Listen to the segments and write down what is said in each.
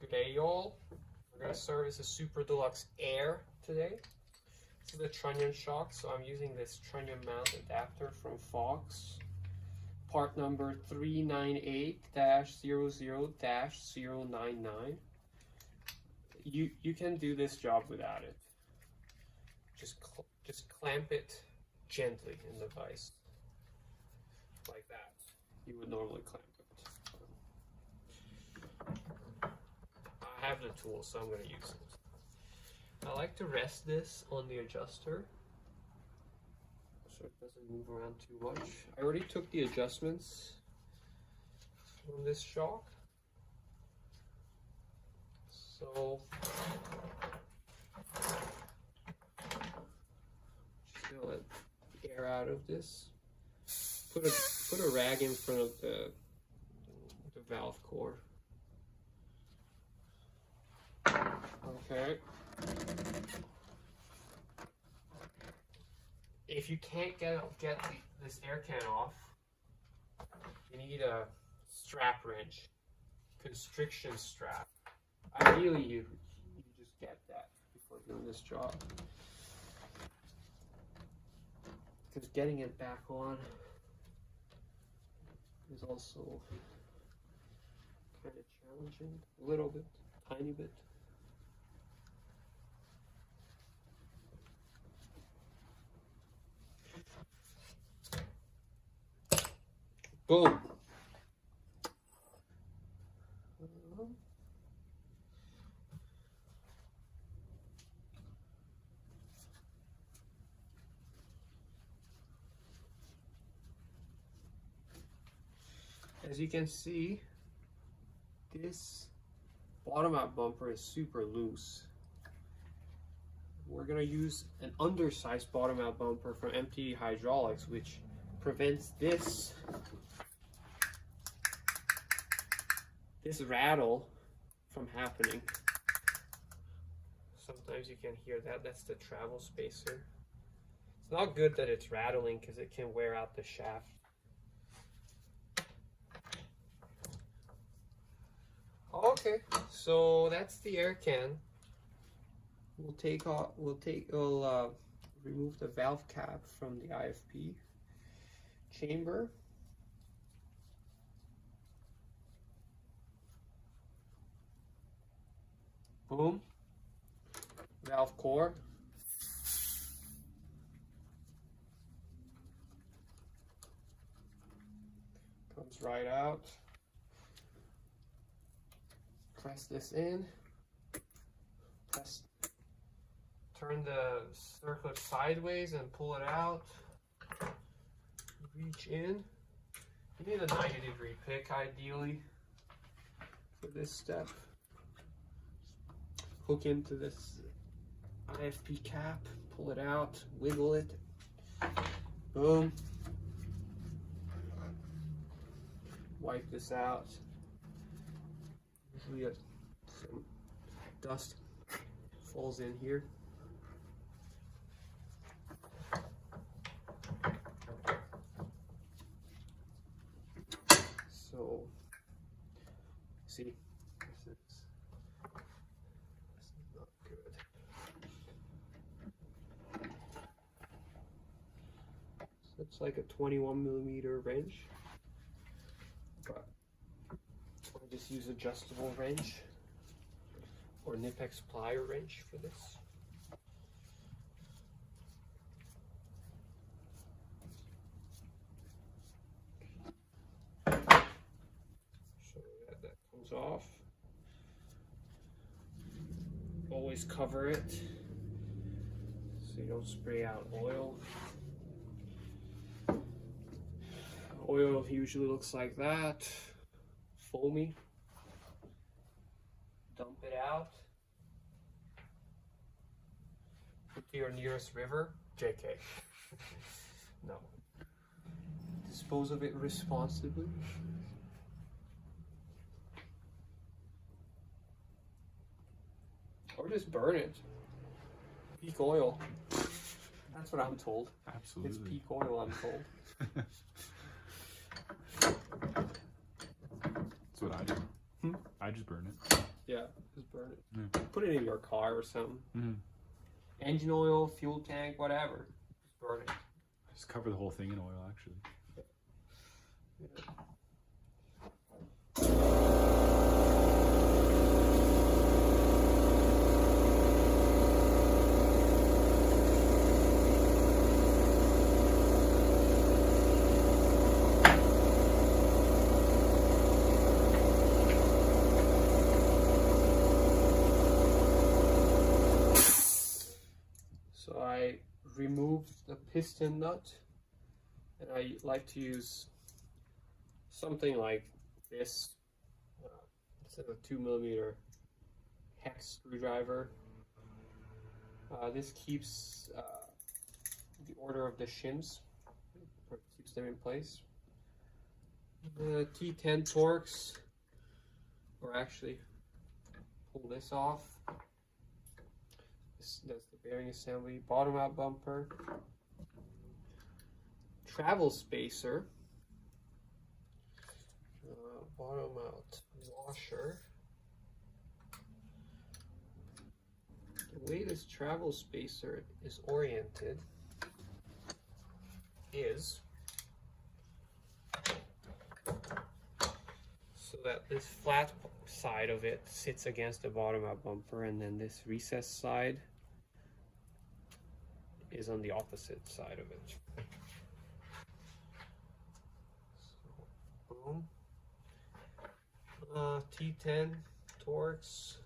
Good day, y'all. We're going to service a Super Deluxe Air today. This is the trunnion shock, so I'm using this trunnion mount adapter from Fox. Part number 398-00-099. You can do this job without it. Just clamp it gently in the vise, like that. You would normally clamp it. I have the tool, so I'm going to use it. I like to rest this on the adjuster so it doesn't move around too much. I already took the adjustments on this shock, so just gonna let the air out of this. Put a rag in front of the valve core. Okay. If you can't get this air can off, you need a strap wrench, constriction strap. Ideally, you just get that before doing this job, because getting it back on is also kind of challenging, a little bit, tiny bit. Boom. As you can see, this bottom out bumper is super loose. We're going to use an undersized bottom out bumper from MTD Hydraulics, which prevents this rattle from happening. Sometimes you can hear that. That's the travel spacer. It's not good that it's rattling because it can wear out the shaft. Okay, so that's the air can. We'll remove the valve cap from the IFP chamber. Boom. Valve core. Comes right out. Press this in. Turn the circlip sideways and pull it out. Reach in. You need a 90-degree pick ideally for this step. Hook into this IFP cap, pull it out, wiggle it. Boom. Wipe this out. Usually some dust falls in here. So, see, this is not good. So it's like a 21mm wrench, but I just use adjustable wrench or Nipex plier wrench for this. Off. Always cover it so you don't spray out oil. Oil usually looks like that, foamy. Dump it out into your nearest river. JK. No. Dispose of it responsibly. Or just burn it. Peak oil. That's what I'm told. Absolutely. It's peak oil, I'm told. That's what I do. I I just burn it. Yeah, just burn it. Yeah. Put it in your car or something. Mm-hmm. Engine oil, fuel tank, whatever. Just burn it. Just cover the whole thing in oil, actually. Yeah. So I removed the piston nut, and I like to use something like this. It's a 2mm hex screwdriver. This keeps the order of the shims, or keeps them in place. The T10 Torx, or actually pull this off. That's the bearing assembly. Bottom out bumper. Travel spacer. Bottom out washer. The way this travel spacer is oriented is so that this flat side of it sits against the bottom out bumper, and then this recessed side is on the opposite side of it. So, boom. T10 Torx.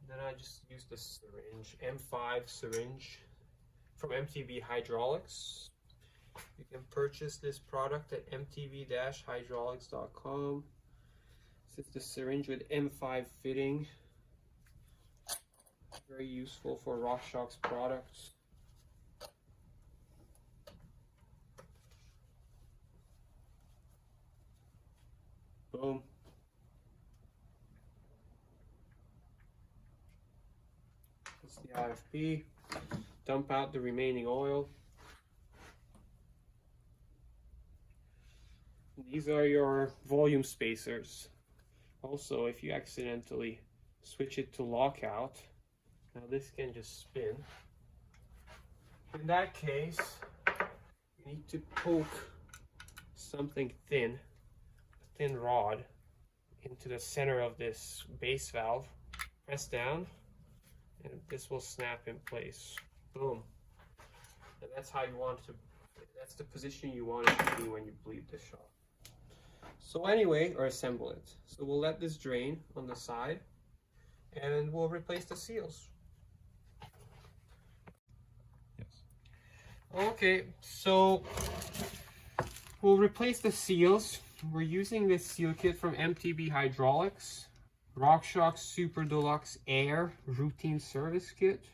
Then I just used the syringe, M5 syringe from MTB Hydraulics. You can purchase this product at mtb-hydraulics.com. This is the syringe with M5 fitting. Very useful for RockShox products. Boom. That's the IFP. Dump out the remaining oil. These are your volume spacers. Also, if you accidentally switch it to lockout, now this can just spin. In that case, you need to poke something thin, a thin rod, into the center of this base valve. Press down, and this will snap in place. Boom. And that's how you want to, that's the position you want it to be when you bleed the shot. So anyway, or assemble it. So we'll let this drain on the side, and we'll replace the seals. Yes. Okay, so we'll replace the seals. We're using this seal kit from MTB Hydraulics, RockShox Super Deluxe Air Routine Service Kit.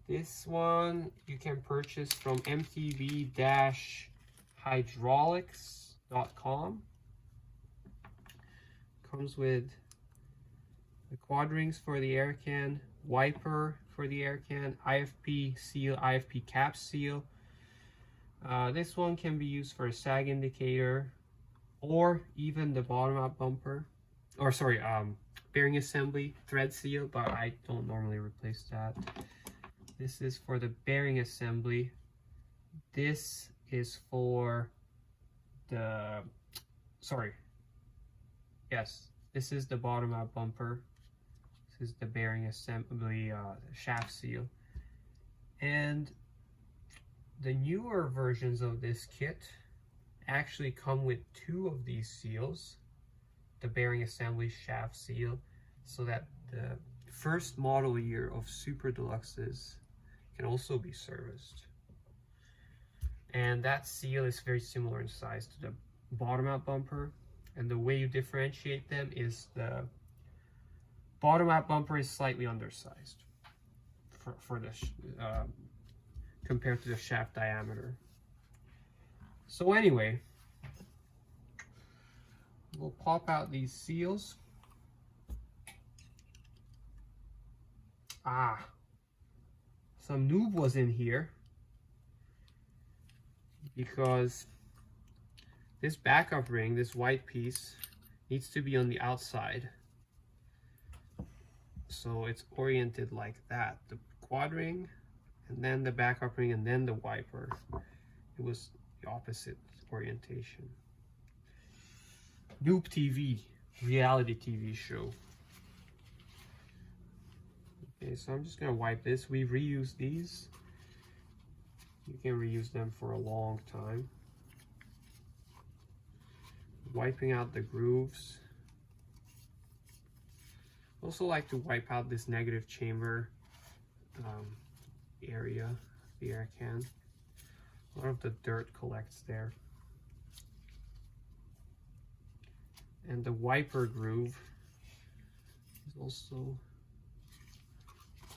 This one you can purchase from mtb-hydraulics.com. Comes with the quad rings for the air can, wiper for the air can, IFP seal, IFP cap seal. This one can be used for a sag indicator, or even the bottom out bumper, or sorry, bearing assembly thread seal, but I don't normally replace that. This is for the bearing assembly. This is for the, this is the bottom out bumper. This is the bearing assembly shaft seal. And the newer versions of this kit actually come with two of these seals, the bearing assembly shaft seal, so that the first model year of Super Deluxes can also be serviced. And that seal is very similar in size to the bottom out bumper, and the way you differentiate them is the bottom out bumper is slightly undersized for the compared to the shaft diameter. So anyway, we'll pop out these seals. some lube was in here because this backup ring, this white piece, needs to be on the outside. So it's oriented like that. The quad ring, and then the backup ring, and then the wiper. It was the opposite orientation. Noob TV, reality TV show. Okay, so I'm just gonna wipe this. We reuse these. You can reuse them for a long time. Wiping out the grooves. Also like to wipe out this negative chamber area, the air can. A lot of the dirt collects there. And the wiper groove is also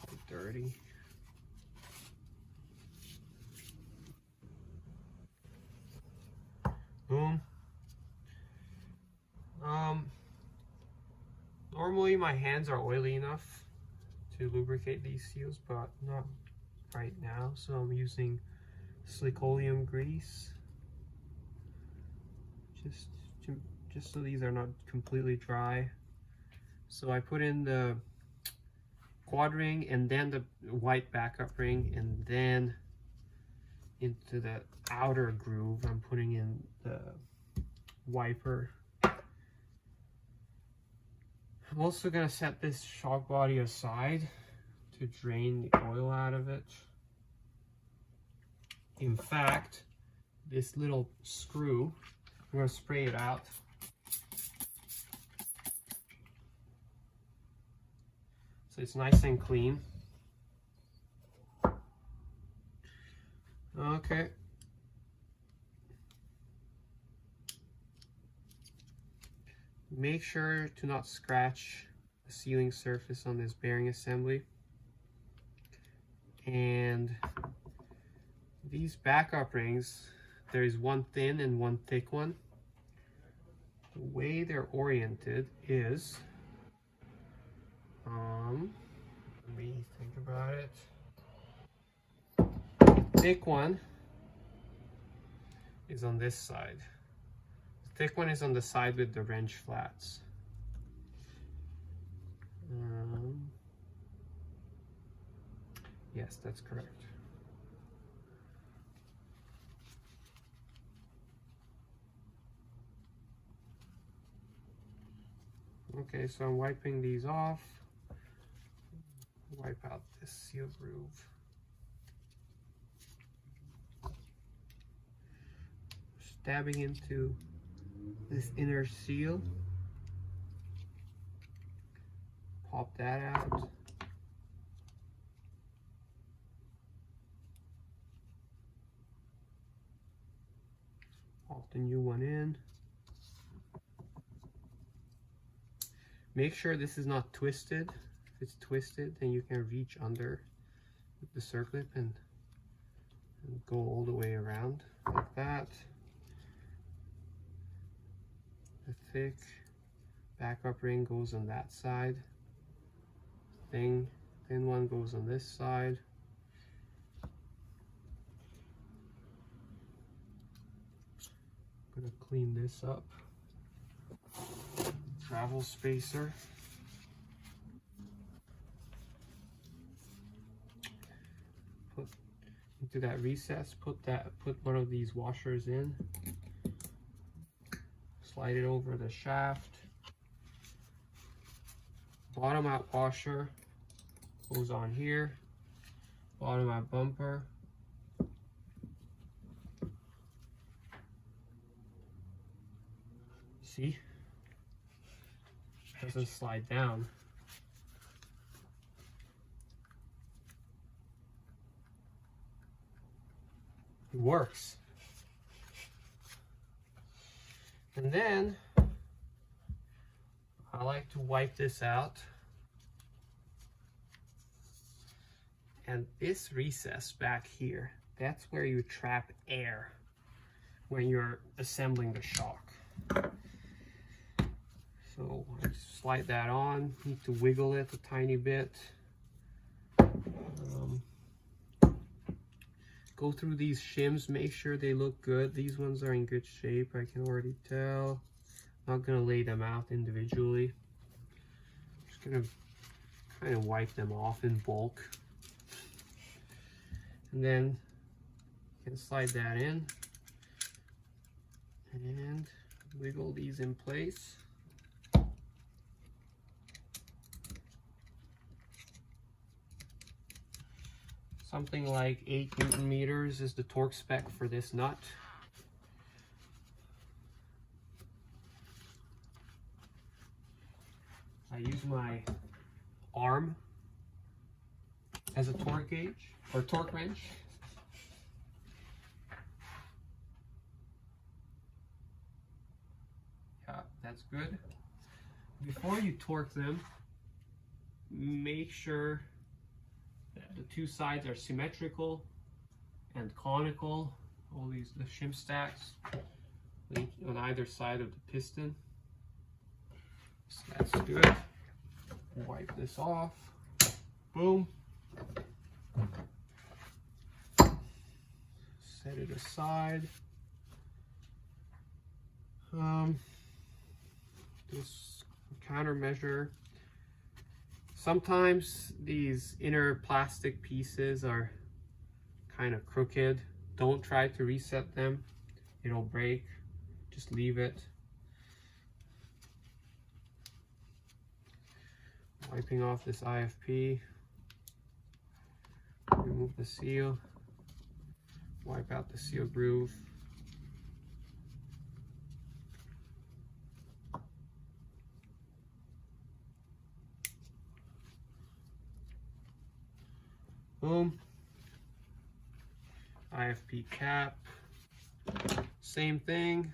quite dirty. Boom. Normally my hands are oily enough to lubricate these seals, but not right now, so I'm using silicoleum grease just so these are not completely dry. So I put in the quad ring and then the white backup ring, and then into the outer groove I'm putting in the wiper. I'm also going to set this shock body aside to drain the oil out of it. In fact, this little screw, I'm going to spray it out. So it's nice and clean. Okay. Make sure to not scratch the sealing surface on this bearing assembly. And these backup rings, there is one thin and one thick one. The way they're oriented is, let me think about it. The thick one is on this side. The thick one is on the side with the wrench flats. Yes, that's correct. Okay, so I'm wiping these off. Wipe out this seal groove. Stabbing into this inner seal. Pop that out. Pop the new one in. Make sure this is not twisted. If it's twisted, then you can reach under the circlip and go all the way around like that. The thick backup ring goes on that side. Thin one goes on this side. I'm gonna clean this up. Travel spacer. Put into that recess, put one of these washers in. Slide it over the shaft. Bottom out washer goes on here. Bottom out bumper. See? Doesn't slide down. It works. And then I like to wipe this out. And this recess back here, that's where you trap air when you're assembling the shock. So I slide that on, need to wiggle it a tiny bit. Go through these shims, make sure they look good. These ones are in good shape, I can already tell. Not gonna lay them out individually. Just gonna kind of wipe them off in bulk. And then you can slide that in and wiggle these in place. Something like 8 Newton meters is the torque spec for this nut. I use my arm as a torque gauge, or torque wrench. Yeah, that's good. Before you torque them, make sure that the two sides are symmetrical and conical. All these, the shim stacks on either side of the piston. So that's good. Wipe this off. Boom. Set it aside. This countermeasure. Sometimes these inner plastic pieces are kind of crooked. Don't try to reset them. It'll break. Just leave it. Wiping off this IFP. Remove the seal. Wipe out the seal groove. Boom. IFP cap. Same thing.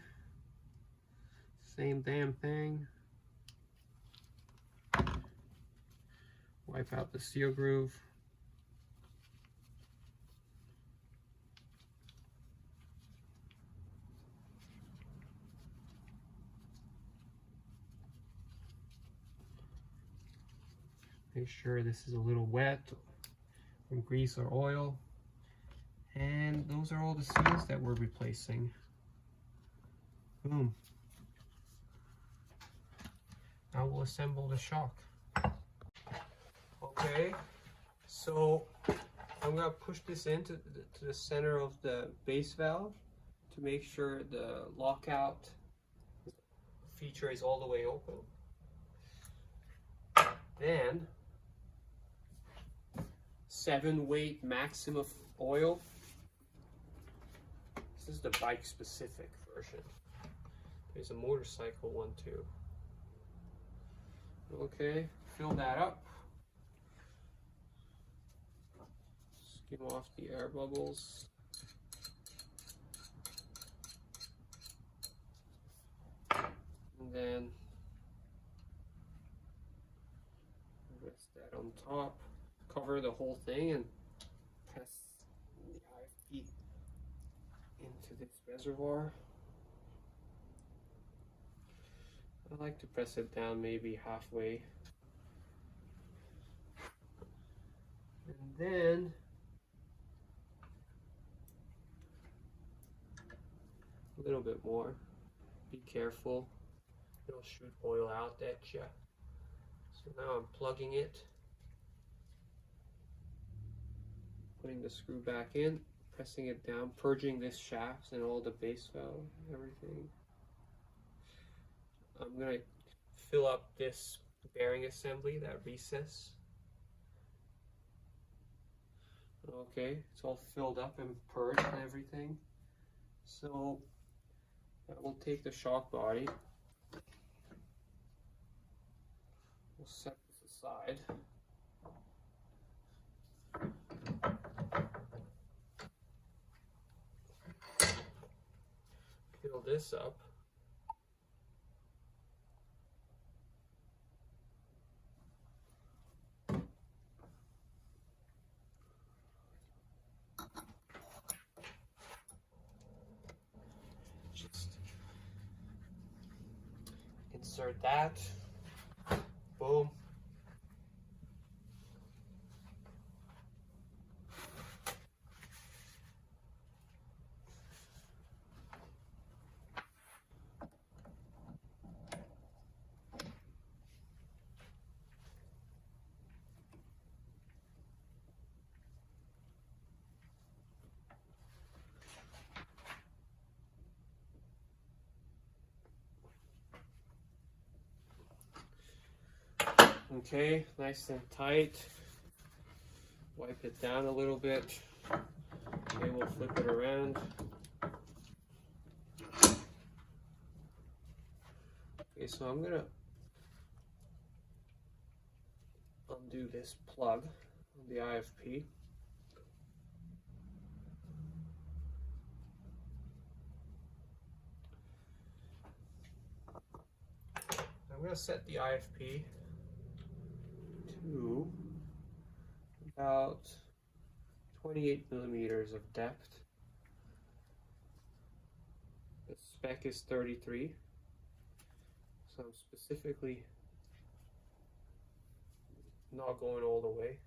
Same damn thing. Wipe out the seal groove. Make sure this is a little wet from grease or oil. And those are all the seals that we're replacing. Boom. Now we'll assemble the shock. Okay, so I'm gonna push this into the center of the base valve to make sure the lockout feature is all the way open. Then 7 weight maximum of oil. This is the bike specific version. There's a motorcycle one too. Okay, fill that up. Skim off the air bubbles. And then rest that on top. Cover the whole thing and press the IFP into this reservoir. I like to press it down maybe halfway. And then a little bit more. Be careful. It'll shoot oil out at you. So now I'm plugging it. Putting the screw back in, pressing it down, purging this shaft and all the base valve, everything. I'm gonna fill up this bearing assembly, that recess. Okay, it's all filled up and purged and everything. So I will take the shock body. We'll set this aside. Fill this up. Just insert that. Boom. Okay, nice and tight. Wipe it down a little bit. Okay, we'll flip it around. Okay, so I'm gonna undo this plug on the IFP. I'm going to set the IFP to about 28 millimeters of depth. The spec is 33, so I'm specifically not going all the way.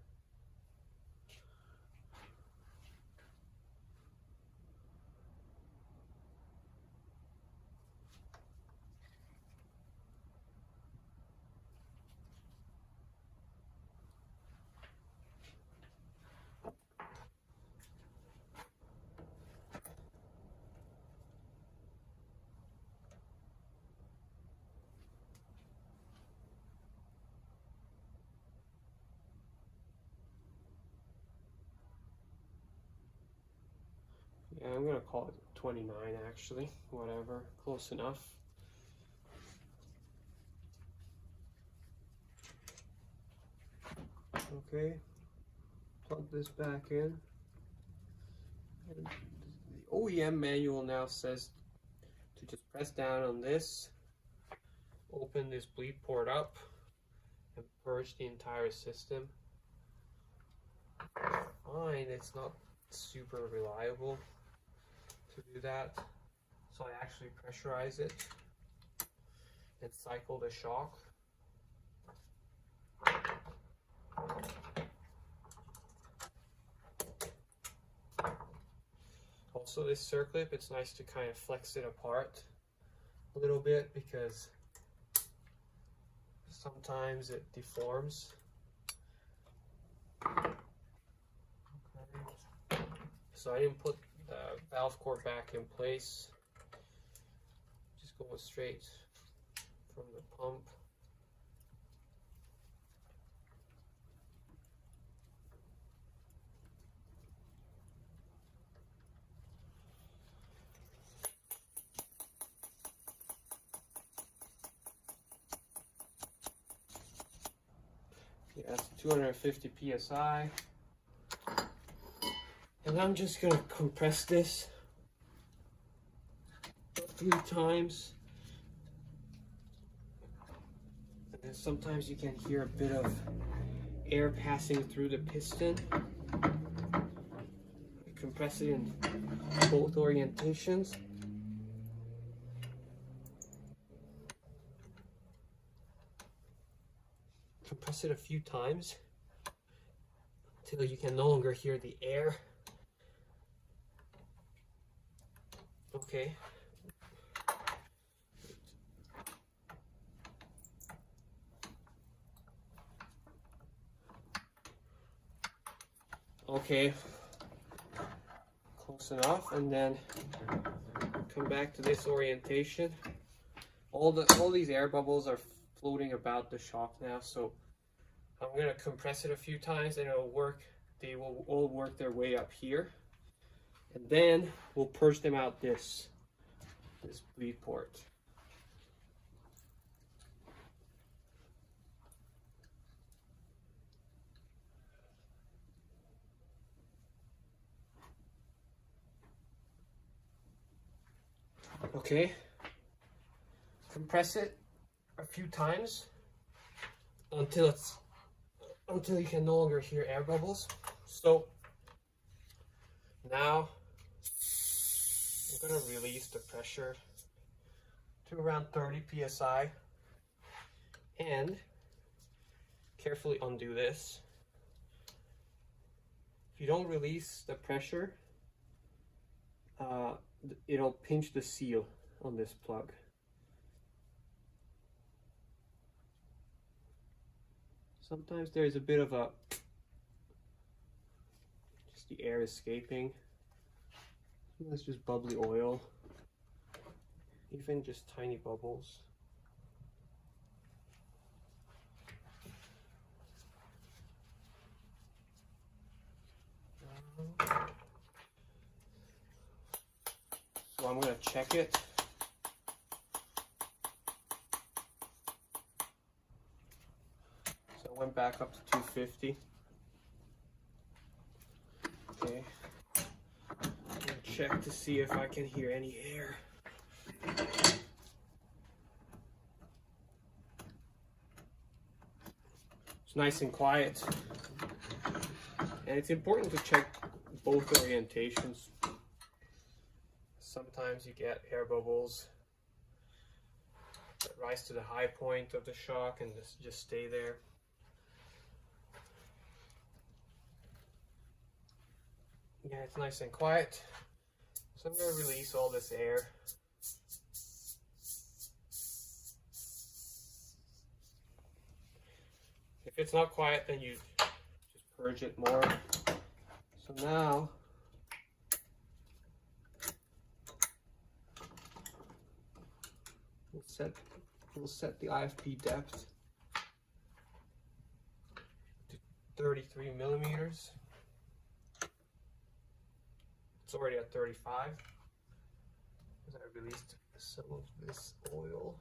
Yeah, I'm gonna call it 29 actually, whatever, close enough. Okay, plug this back in. And the OEM manual now says to just press down on this, open this bleed port up, and purge the entire system. Fine, it's not super reliable to do that, so I actually pressurize it and cycle the shock. Also, this circlip, it's nice to kind of flex it apart a little bit because sometimes it deforms. Okay. So I didn't put the valve core back in place. Just going straight from the pump. Yeah, that's 250 psi. And I'm just gonna compress this 3 times. And then sometimes you can hear a bit of air passing through the piston. I compress it in both orientations. Compress it a few times until you can no longer hear the air. Okay. Okay. Close enough, and then come back to this orientation. All these air bubbles are floating about the shock now, so I'm gonna compress it a few times and it'll work. They will all work their way up here. And then we'll purge them out this bleed port. Okay. Compress it a few times until you can no longer hear air bubbles. So now I'm going to release the pressure to around 30 psi and carefully undo this. If you don't release the pressure, it'll pinch the seal on this plug. Sometimes there's a bit of just the air escaping. Sometimes just bubbly oil, even just tiny bubbles. check it. So I went back up to 250. Okay. I'm gonna check to see if I can hear any air. It's nice and quiet. And it's important to check both orientations. Sometimes you get air bubbles that rise to the high point of the shock and just stay there. Yeah, it's nice and quiet. So I'm going to release all this air. If it's not quiet, then you just purge it more. So now, we'll set the IFP depth to 33 millimeters. It's already at 35 because I released some of this oil.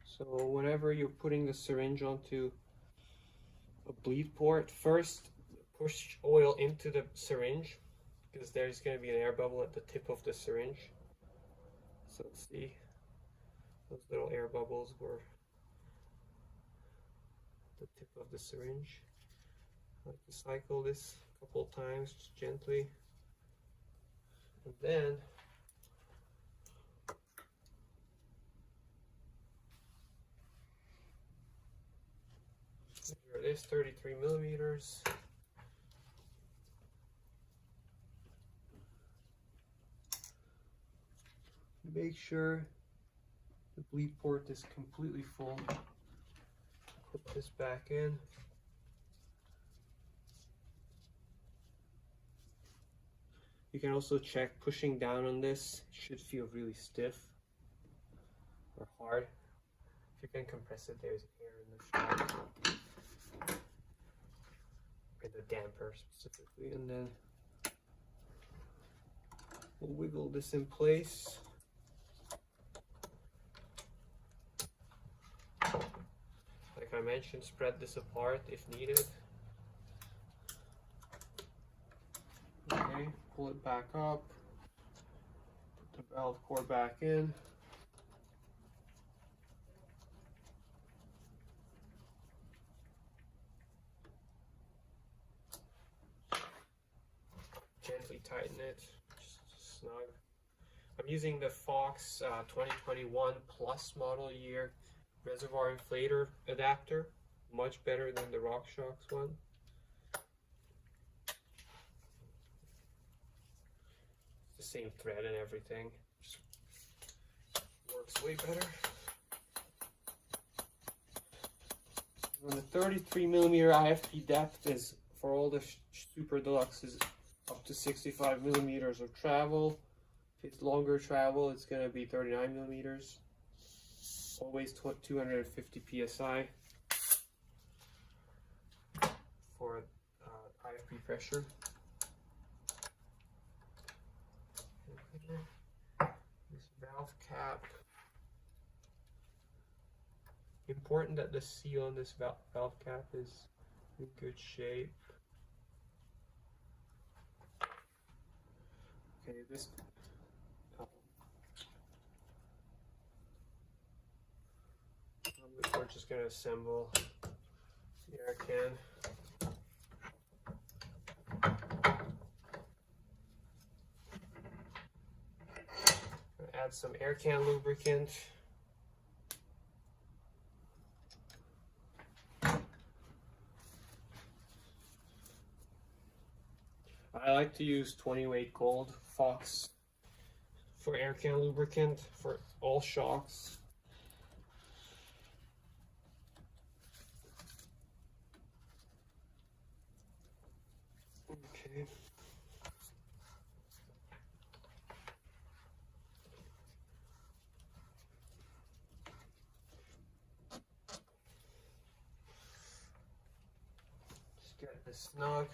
So whenever you're putting the syringe onto a bleed port, first push oil into the syringe because there's going to be an air bubble at the tip of the syringe. So see, those little air bubbles were the tip of the syringe. I like to cycle this a couple of times, just gently, and then here it is, 33 millimeters. Make sure the bleed port is completely full. Put this back in. You can also check pushing down on this. It should feel really stiff or hard. If you can compress it, there's air in the shock. Or the damper specifically. And then we'll wiggle this in place. Like I mentioned, spread this apart if needed. Okay, pull it back up. Put the valve core back in. Gently tighten it, just snug. I'm using the Fox 2021 Plus model year reservoir inflator adapter, much better than the RockShox one. The same thread and everything, just works way better. And the 33 millimeter IFP depth is for all the Super Deluxes up to 65 millimeters of travel. If it's longer travel, it's going to be 39 millimeters. Always 250 psi for IFP pressure. This valve cap. Important that the seal on this valve cap is in good shape. Okay, this. We're just going to assemble the air can. Add some air can lubricant. I like to use 20 weight gold Fox for air can lubricant for all shocks. Okay. get this snug.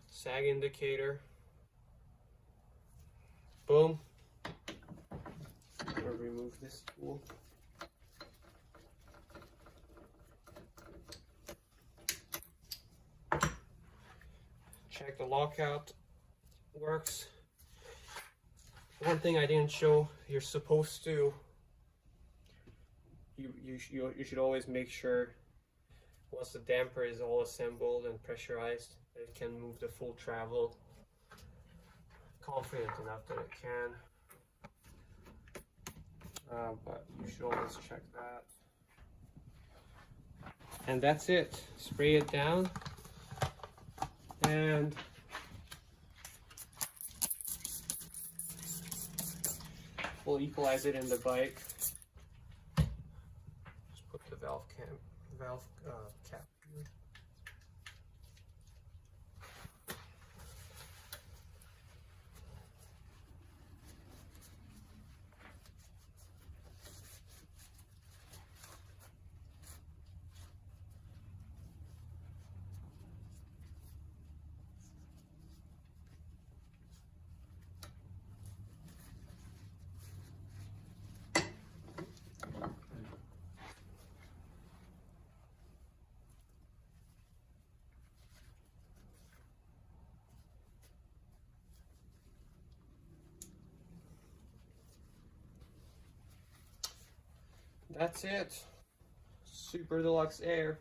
Sag indicator. Boom. I'm gonna remove this tool. Check the lockout works. One thing I didn't show, you're supposed to, you should always make sure once the damper is all assembled and pressurized that it can move the full travel. Confident enough that it can, but you should always check that. And that's it. Spray it down and we'll equalize it in the bike. Just put the valve cap here. That's it. Super Deluxe Air.